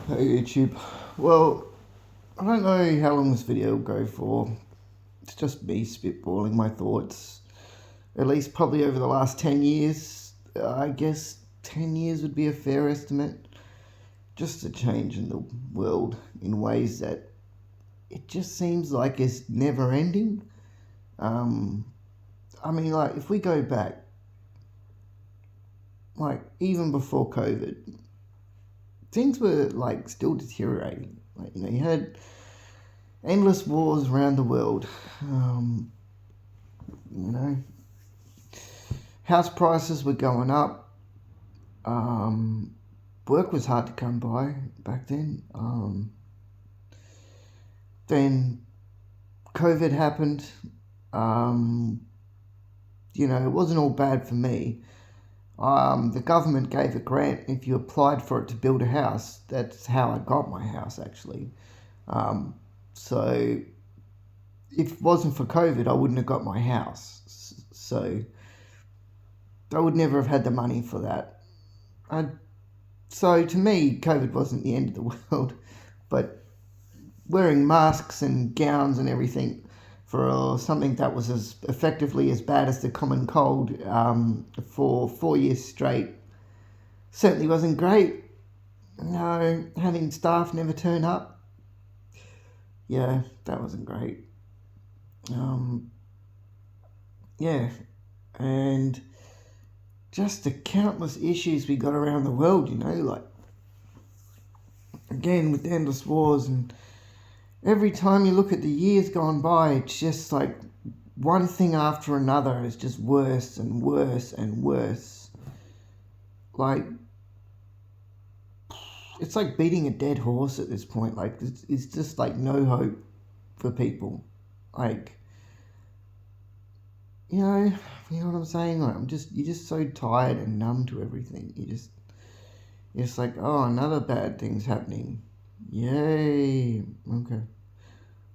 Hey YouTube. Well, I don't know how long this video will go for. It's just me spitballing my thoughts. At least probably over the last 10 years. I guess 10 years would be a fair estimate. Just a change in the world in ways that it just seems like it's never ending. Um, like if we go back, like even before COVID, things were like still deteriorating. Like, you had endless wars around the world. Um, you know, house prices were going up. Work was hard to come by back then. Then COVID happened. It wasn't all bad for me. The government gave a grant if you applied for it to build a house. That's how I got my house, actually. So if it wasn't for COVID, I wouldn't have got my house. So I would never have had the money for that. So to me, COVID wasn't the end of the world, but wearing masks and gowns and everything for something that was as effectively as bad as the common cold for 4 years straight certainly wasn't great. No, having staff never turn up, yeah, that wasn't great. Yeah, and just the countless issues we got around the world, like, again, with endless wars, and every time you look at the years gone by, it's just like one thing after another is just worse and worse and worse. Like, it's like beating a dead horse at this point. Like, it's just like no hope for people. Like, you know what I'm saying? Like, you're just so tired and numb to everything. You're just like, oh, another bad thing's happening. Yay. Okay.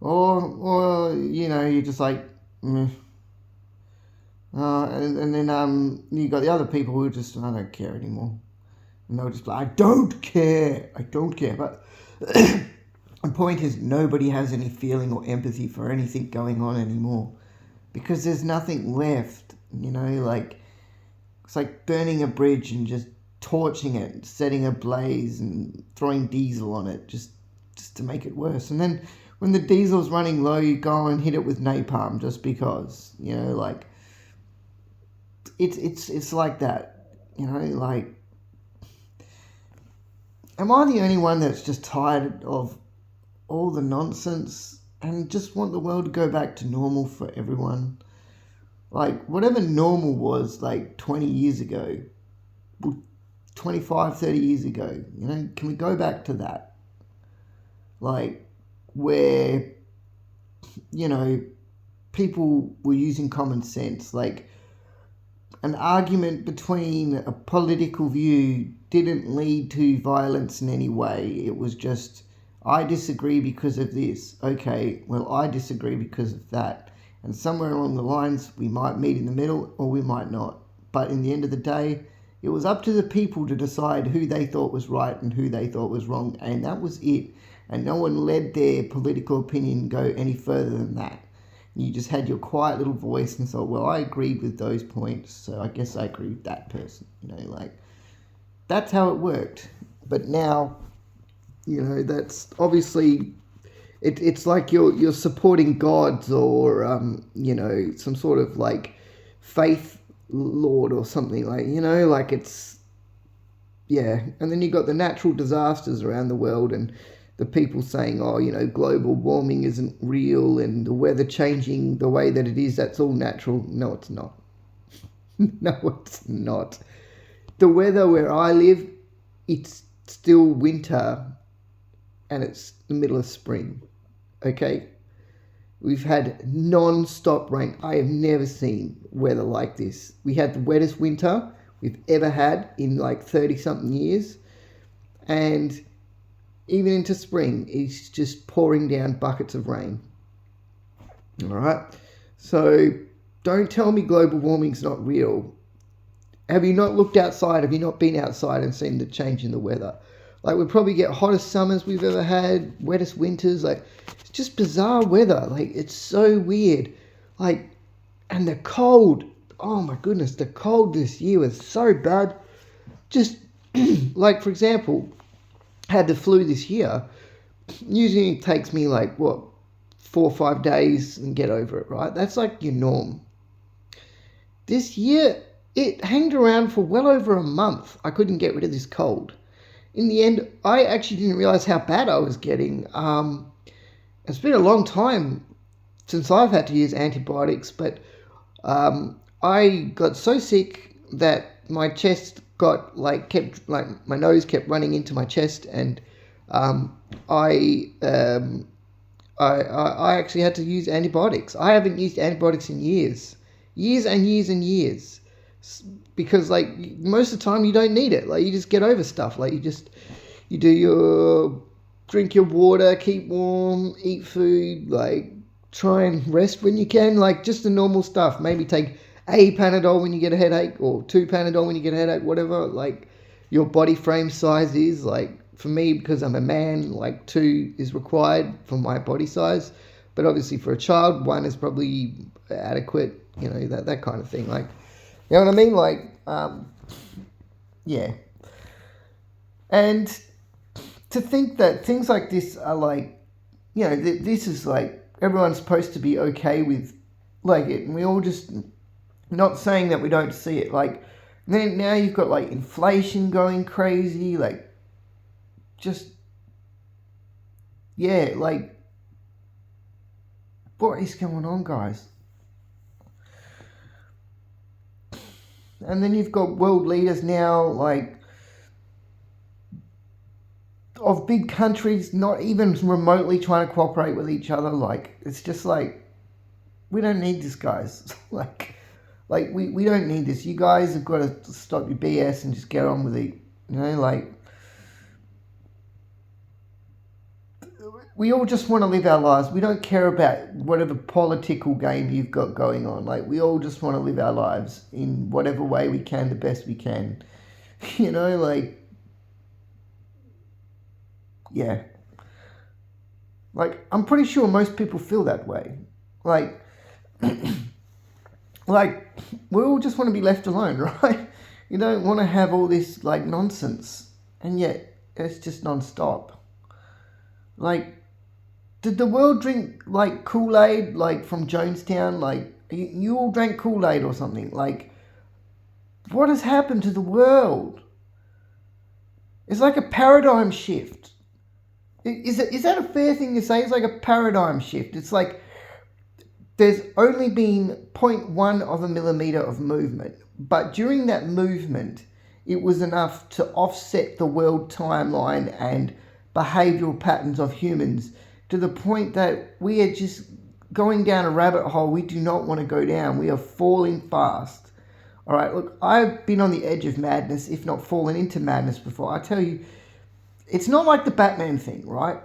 Or you're just like, meh. And then you got the other people who just, I don't care anymore. And they'll just be like, I don't care. But the point is, nobody has any feeling or empathy for anything going on anymore. Because there's nothing left, like, it's like burning a bridge and just torching it, setting ablaze and throwing diesel on it just to make it worse. And then when the diesel's running low, you go and hit it with napalm just because, like, it's like that, like, am I the only one that's just tired of all the nonsense and just want the world to go back to normal for everyone? Like, whatever normal was like 20 years ago, 25, 30 years ago, can we go back to that? Like, where, people were using common sense. Like, an argument between a political view didn't lead to violence in any way. It was just, I disagree because of this. Okay, well, I disagree because of that. And somewhere along the lines, we might meet in the middle or we might not. But in the end of the day, it was up to the people to decide who they thought was right and who they thought was wrong. And that was it. And no one let their political opinion go any further than that. You just had your quiet little voice and thought, well, I agreed with those points, so I guess I agree with that person. Like, that's how it worked. But now, that's obviously, it's like you're supporting gods or, some sort of like faith lord or something, like, like it's, yeah. And then you got the natural disasters around the world and the people saying, oh, global warming isn't real and the weather changing the way that it is, that's all natural. No, it's not. No, it's not. The weather where I live, it's still winter and it's the middle of spring. Okay? We've had non-stop rain. I have never seen weather like this. We had the wettest winter we've ever had in like 30-something years. And even into spring, it's just pouring down buckets of rain. All right? So don't tell me global warming's not real. Have you not looked outside? Have you not been outside and seen the change in the weather? Like, we probably get hottest summers we've ever had, wettest winters. Like, it's just bizarre weather. Like, it's so weird. Like, and the cold. Oh my goodness, the cold this year was so bad. Just like, for example, had the flu this year. Usually it takes me like, what, 4 or 5 days and get over it, right? That's like your norm. This year, it hanged around for well over a month. I couldn't get rid of this cold. In the end, I actually didn't realize how bad I was getting. It's been a long time since I've had to use antibiotics, but I got so sick that my chest got my nose kept running into my chest, and I actually had to use antibiotics. I haven't used antibiotics in years and years and years, because like most of the time you don't need it. Like, you just get over stuff. Like, you do your drink your water, keep warm, eat food, like try and rest when you can, like just the normal stuff. Maybe take a Panadol when you get a headache, or 2 Panadol when you get a headache, whatever like your body frame size is. Like, for me, because I'm a man, like 2 is required for my body size, but obviously for a child, 1 is probably adequate, that kind of thing. Like, you know what I mean? Like, yeah. And to think that things like this are like, this is like, everyone's supposed to be okay with like it, and we all just, not saying that we don't see it. Like, then now you've got like inflation going crazy, like just, yeah, like what is going on, guys? And then you've got world leaders now, like, of big countries not even remotely trying to cooperate with each other. Like, it's just like, we don't need this, guys. like we don't need this. You guys have got to stop your BS and just get on with it. Like, we all just want to live our lives. We don't care about whatever political game you've got going on. Like, we all just want to live our lives in whatever way we can, the best we can. Like, yeah. Like, I'm pretty sure most people feel that way. Like, like, we all just want to be left alone, right? You don't want to have all this, like, nonsense. And yet, it's just non-stop. Like, did the world drink, like, Kool-Aid, like, from Jonestown? Like, you all drank Kool-Aid or something? Like, what has happened to the world? It's like a paradigm shift. Is that a fair thing to say? It's like a paradigm shift. It's like there's only been 0.1 of a millimeter of movement. But during that movement, it was enough to offset the world timeline and behavioral patterns of humans to the point that we are just going down a rabbit hole we do not want to go down. We are falling fast. All right, look, I've been on the edge of madness, if not fallen into madness before. I tell you, it's not like the Batman thing, right?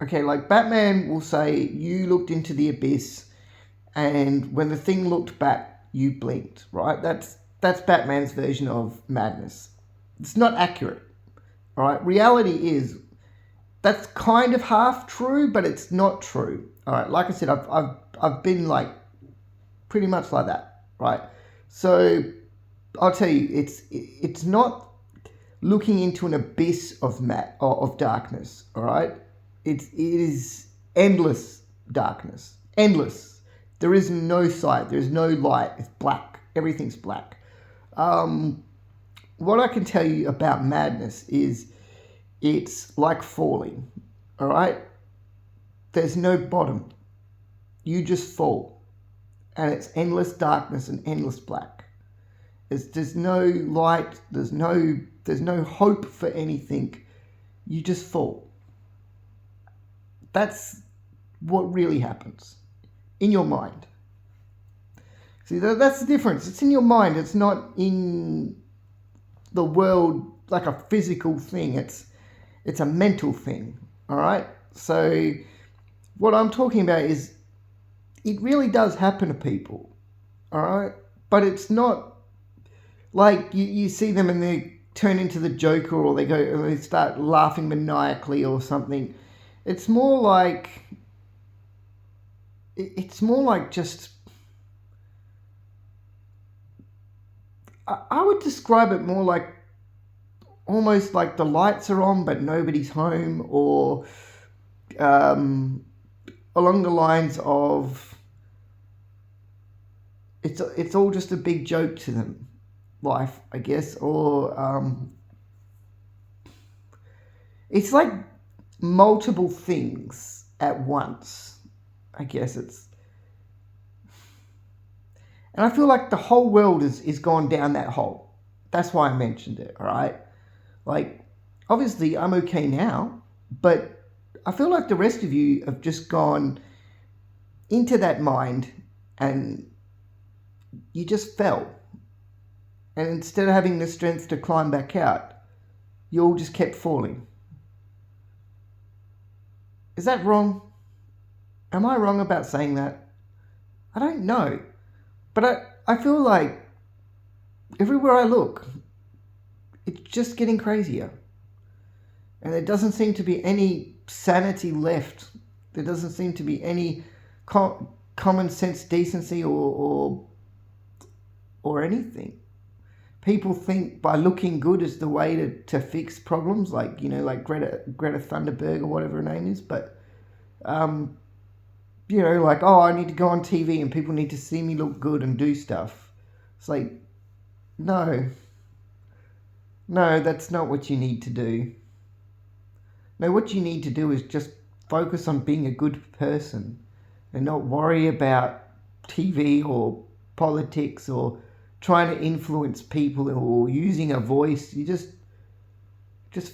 Okay, like Batman will say, you looked into the abyss, and when the thing looked back, you blinked, right? That's Batman's version of madness. It's not accurate, all right? Reality is, that's kind of half true, but it's not true. All right, like I said, I've been like pretty much like that, right? So I'll tell you, it's not looking into an abyss of darkness. All right, it is endless darkness, endless. There is no sight. There is no light. It's black. Everything's black. What I can tell you about madness is it's like falling. All right, there's no bottom. You just fall, and it's endless darkness and endless black. There's no light. There's no hope for anything. You just fall. That's what really happens in your mind. See, that's the difference. It's in your mind. It's not in the world like a physical thing. It's a mental thing. All right? So what I'm talking about is it really does happen to people. All right? But it's not like you see them and they're turn into the Joker, or they start laughing maniacally or something. It's more like just, I would describe it more like almost like the lights are on but nobody's home, or along the lines of it's all just a big joke to them, life, I guess, or it's like multiple things at once, I guess. And I feel like the whole world is gone down that hole. That's why I mentioned it, all right? Like, obviously, I'm okay now, but I feel like the rest of you have just gone into that mind and you just fell. And instead of having the strength to climb back out, you all just kept falling. Is that wrong? Am I wrong about saying that? I don't know. But I feel like everywhere I look, it's just getting crazier. And there doesn't seem to be any sanity left. There doesn't seem to be any common sense decency or anything. People think by looking good is the way to fix problems, like, like Greta Thunberg or whatever her name is. But, like, oh, I need to go on TV and people need to see me look good and do stuff. It's like, no, that's not what you need to do. No, what you need to do is just focus on being a good person and not worry about TV or politics or trying to influence people or using a voice. You just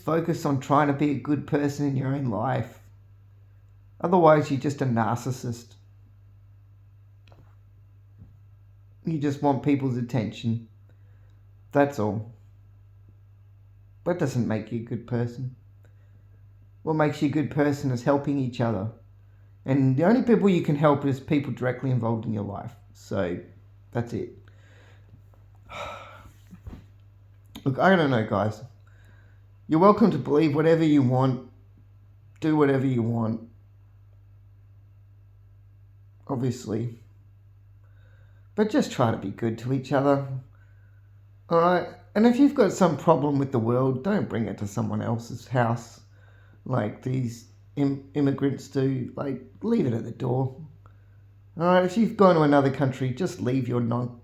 focus on trying to be a good person in your own life. Otherwise, you're just a narcissist. You just want people's attention. That's all. That doesn't make you a good person. What makes you a good person is helping each other. And the only people you can help is people directly involved in your life. So, that's it. Look, I don't know, guys. You're welcome to believe whatever you want. Do whatever you want. Obviously. But just try to be good to each other. Alright? And if you've got some problem with the world, don't bring it to someone else's house like these immigrants do. Like, leave it at the door. Alright? If you've gone to another country, just leave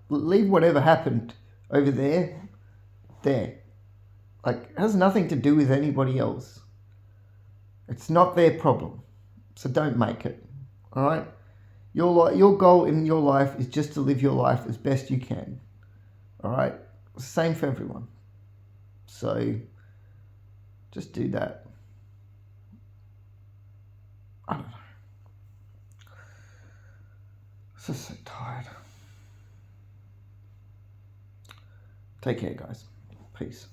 leave whatever happened over there. Like, it has nothing to do with anybody else. It's not their problem. So don't make it. Alright? Your goal in your life is just to live your life as best you can. Alright? Same for everyone. So, just do that. I don't know. I'm just so tired. Take care, guys. Peace.